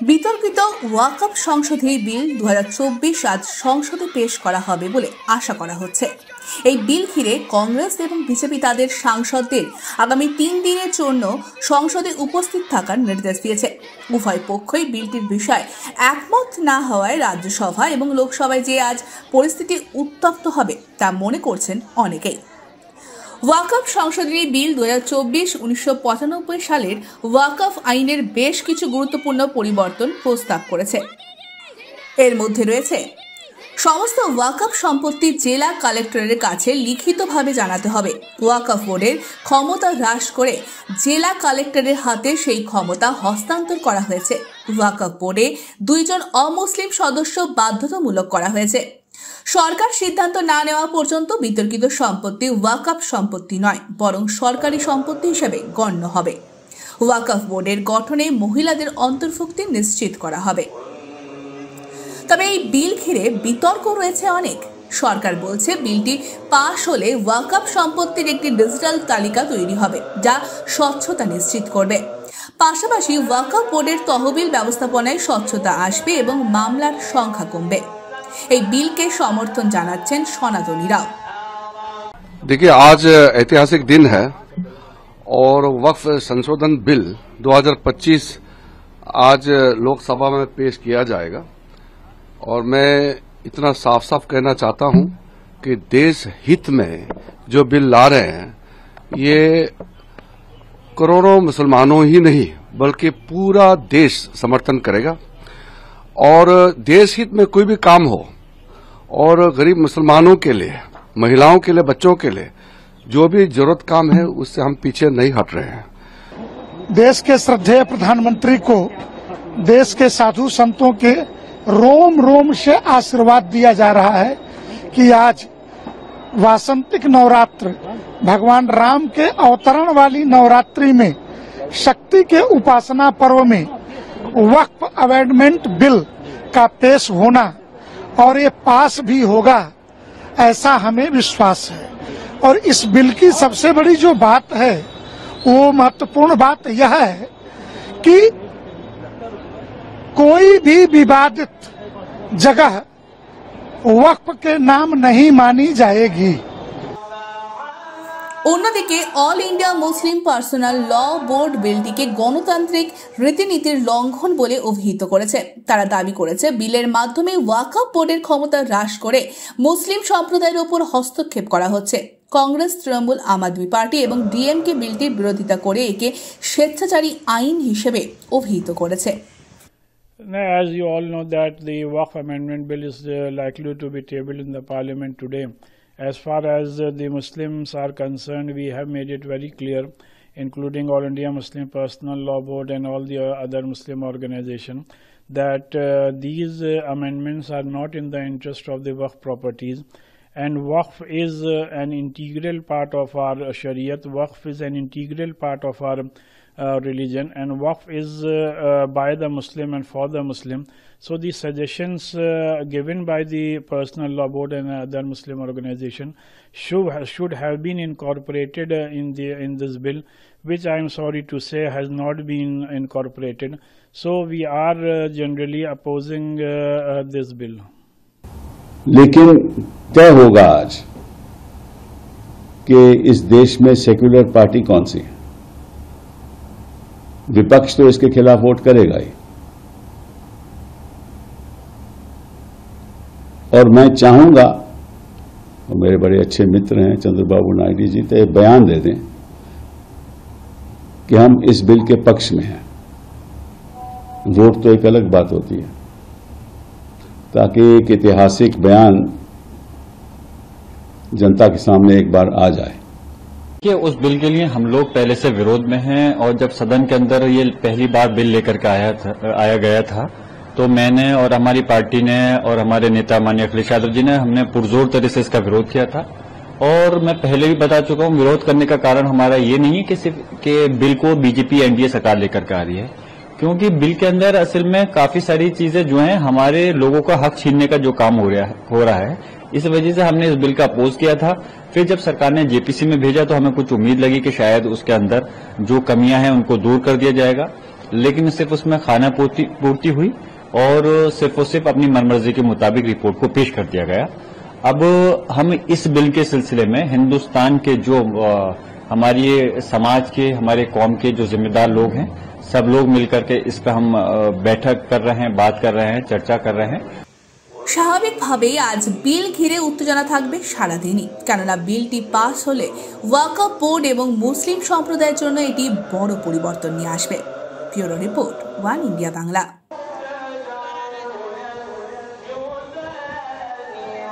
বিতর্কিত ওয়াকফ সংশোধনী বিল 2024 আজ সংসদে পেশ করা হবে বলে আশা করা হচ্ছে। এই বিল ঘিরে কংগ্রেস এবং বিজেপি তাদের সাংসদদের আগামী 3 দিনের জন্য সংসদে উপস্থিত থাকার নির্দেশ দিয়েছে। উভয় পক্ষই বিলটির বিষয়ে একমত না হওয়ায় রাজ্যসভা এবং লোকসভায় যে আজ পরিস্থিতি উত্তপ্ত হবে তা মনে করছেন অনেকেই। ওয়াকফ সংশোধনী বিল 2024 1995 সালের ওয়াকফ আইনের বেশ কিছু গুরুত্বপূর্ণ পরিবর্তন প্রস্তাব করেছে। এর মধ্যে রয়েছে সমস্ত ওয়াকফ সম্পত্তি জেলা কালেক্টরের কাছে লিখিতভাবে জানাতে হবে। ওয়াকফ বোর্ডের ক্ষমতা হ্রাস করে জেলা কালেক্টরের হাতে সেই ক্ষমতা হস্তান্তর করা হয়েছে। ওয়াকফ বোর্ডে 2 জন অমুসলিম সদস্য বাধ্যতামূলক করা হয়েছে। সরকার সিদ্ধান্ত না নেওয়া পর্যন্ত বিতর্কিত সম্পত্তি ওয়াকফ সম্পত্তি নয়, বরং সরকারি সম্পত্তি হিসেবে গণ্য হবে। ওয়াকফ বোর্ডের গঠনে মহিলাদের অন্তর্ভুক্তি নিশ্চিত করা হবে। তবে এই বিল ঘিরে বিতর্ক রয়েছে অনেক। সরকার বলছে বিলটি পাশ হলে ওয়াকফ সম্পত্তির একটি ডিজিটাল তালিকা তৈরি হবে, যা স্বচ্ছতা নিশ্চিত করবে। পাশাপাশি ওয়াকফ বোর্ডের তহবিল ব্যবস্থাপনায় স্বচ্ছতা আসবে এবং মামলার সংখ্যা কমবে। এই বিলকে সমর্থন জানাচ্ছেন সনাতনীরাও। देखिए, आज ऐतिहासिक दिन है और वक्फ संशोधन बिल 2025 आज लोकसभा में पेश किया जाएगा और मैं इतना साफ साफ कहना चाहता हूं कि देश हित में जो बिल ला रहे हैं ये करोड़ों मुसलमानों ही नहीं बल्कि पूरा देश समर्थन करेगा। और देश हित में कोई भी काम हो और गरीब मुसलमानों के लिए, महिलाओं के लिए, बच्चों के लिए जो भी जरूरत काम है उससे हम पीछे नहीं हट रहे हैं। देश के श्रद्धेय प्रधानमंत्री को देश के साधु संतों के रोम रोम से आशीर्वाद दिया जा रहा है कि आज वासंतिक नवरात्र भगवान राम के अवतरण वाली नवरात्रि में शक्ति के उपासना पर्व में वक्फ अमेंडमेंट बिल का पेश होना और ये पास भी होगा, ऐसा हमें विश्वास है। और इस बिल की सबसे बड़ी जो बात है, वो महत्वपूर्ण बात यह है कि कोई भी विवादित जगह वक्फ के नाम नहीं मानी जाएगी। অন্যদিকে অল ইন্ডিয়া মুসলিম পার্সোনাল ল বোর্ড বিলটিকে গণতান্ত্রিক রীতিনীতির লঙ্ঘন বলে অভিহিত করেছে। তারা দাবি করেছে বিলের মাধ্যমে ওয়াকফ বোর্ডের ক্ষমতা হ্রাস করে মুসলিম সম্প্রদায়ের উপর হস্তক্ষেপ করা হচ্ছে। কংগ্রেস, তৃণমূল, আম আদমি পার্টি এবং ডিএমকে বিলটির বিরোধিতা করে একে স্বেচ্ছাচারী আইন হিসেবে অভিহিত করেছে। As you all know that the Waqf Amendment Bill is likely to be tabled in the Parliament today. As far as the Muslims are concerned, we have made it very clear, including All India Muslim Personal Law Board and all the other Muslim organizations, that these amendments are not in the interest of the Waqf properties. And Waqf is an integral part of our Shariat. Waqf is an integral part of our religion, and Waqf is by the Muslim and for the Muslim. So the suggestions given by the Personal Law Board and other Muslim organization should have been incorporated in this bill, which I am sorry to say has not been incorporated. So we are generally opposing this bill. लेकिन तय होगा आज कि इस देश में secular party कौन सी है। विपक्ष तो इसके खिलाफ वोट करेगा ही, और मैं चाहूंगा, और मेरे बड़े अच्छे मित्र हैं चंद्रबाबू नायडू जी, तो ये बयान दे दें कि हम इस बिल के पक्ष में हैं। वोट तो एक अलग बात होती है, ताकि एक ऐतिहासिक बयान जनता के सामने एक बार आ जाए। कि उस बिल के लिए हम लोग पहले से विरोध में हैं, और जब सदन के अंदर ये पहली बार बिल लेकर के आया गया था, तो मैंने और हमारी पार्टी ने और हमारे नेता माननीय अखिलेश यादव जी ने हमने पुरजोर तरह से इसका विरोध किया था। और मैं पहले भी बता चुका हूं, विरोध करने का कारण हमारा ये नहीं है कि सिर्फ कि बिल को बीजेपी एनडीए सरकार लेकर के आ रही है, क्योंकि बिल के अंदर असल में काफी सारी चीजें जो हैं हमारे लोगों का हक छीनने का जो काम हो रहा है। इस वजह से हमने इस बिल का अपोज किया था। फिर जब सरकार ने जेपीसी में भेजा तो हमें कुछ उम्मीद लगी कि शायद उसके अंदर जो कमियां हैं उनको दूर कर दिया जाएगा, लेकिन सिर्फ उसमें खाना पूर्ति हुई और सिर्फ अपनी मनमर्जी के मुताबिक रिपोर्ट को पेश कर दिया गया। अब हम इस बिल के सिलसिले में हिंदुस्तान के जो हमारी समाज के, हमारे कौम के जो जिम्मेदार लोग हैं, सब लोग मिलकर के इस पर हम बैठक कर रहे हैं, बात कर रहे हैं, चर्चा कर रहे हैं। স্বাভাবিকভাবেই আজ বিল ঘিরে উত্তেজনা থাকবে সারাদিনই, কেননা বিলটি পাস হলে ওয়াকফ বোর্ড এবং মুসলিম সম্প্রদায়ের জন্য এটি বড় পরিবর্তন নিয়ে আসবে। Bureau report, one India Bangla.